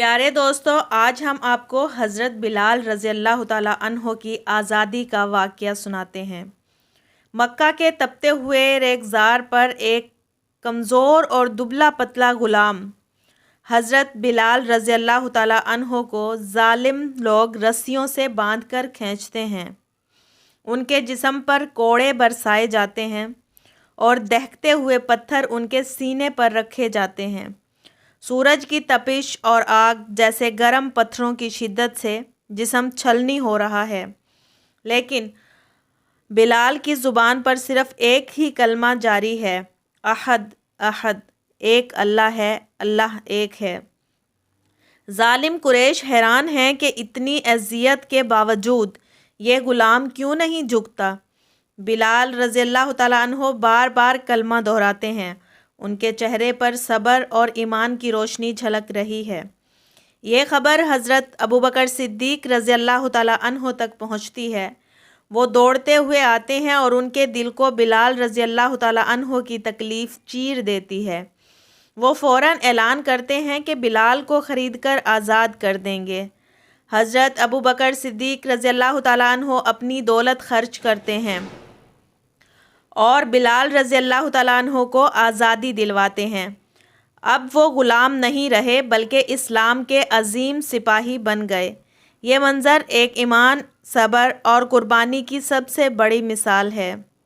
پیارے دوستو، آج ہم آپ کو حضرت بلال رضی اللہ تعالیٰ عنہ کی آزادی کا واقعہ سناتے ہیں۔ مکہ کے تپتے ہوئے ریگزار پر ایک کمزور اور دبلا پتلا غلام حضرت بلال رضی اللہ تعالیٰ عنہ کو ظالم لوگ رسیوں سے باندھ کر کھینچتے ہیں۔ ان کے جسم پر کوڑے برسائے جاتے ہیں اور دہکتے ہوئے پتھر ان کے سینے پر رکھے جاتے ہیں۔ سورج کی تپش اور آگ جیسے گرم پتھروں کی شدت سے جسم چھلنی ہو رہا ہے، لیکن بلال کی زبان پر صرف ایک ہی کلمہ جاری ہے، احد احد، ایک اللہ ہے، اللہ ایک ہے۔ ظالم قریش حیران ہیں کہ اتنی اذیت کے باوجود یہ غلام کیوں نہیں جھکتا۔ بلال رضی اللہ تعالیٰ عنہ بار بار کلمہ دہراتے ہیں، ان کے چہرے پر صبر اور ایمان کی روشنی جھلک رہی ہے۔ یہ خبر حضرت ابوبکر صدیق رضی اللہ تعالیٰ عنہ تک پہنچتی ہے۔ وہ دوڑتے ہوئے آتے ہیں اور ان کے دل کو بلال رضی اللہ تعالیٰ عنہ کی تکلیف چیر دیتی ہے۔ وہ فوراً اعلان کرتے ہیں کہ بلال کو خرید کر آزاد کر دیں گے۔ حضرت ابوبکر صدیق رضی اللہ تعالیٰ عنہ اپنی دولت خرچ کرتے ہیں اور بلال رضی اللہ تعالیٰ عنہ کو آزادی دلواتے ہیں۔ اب وہ غلام نہیں رہے بلکہ اسلام کے عظیم سپاہی بن گئے۔ یہ منظر ایک ایمان، صبر اور قربانی کی سب سے بڑی مثال ہے۔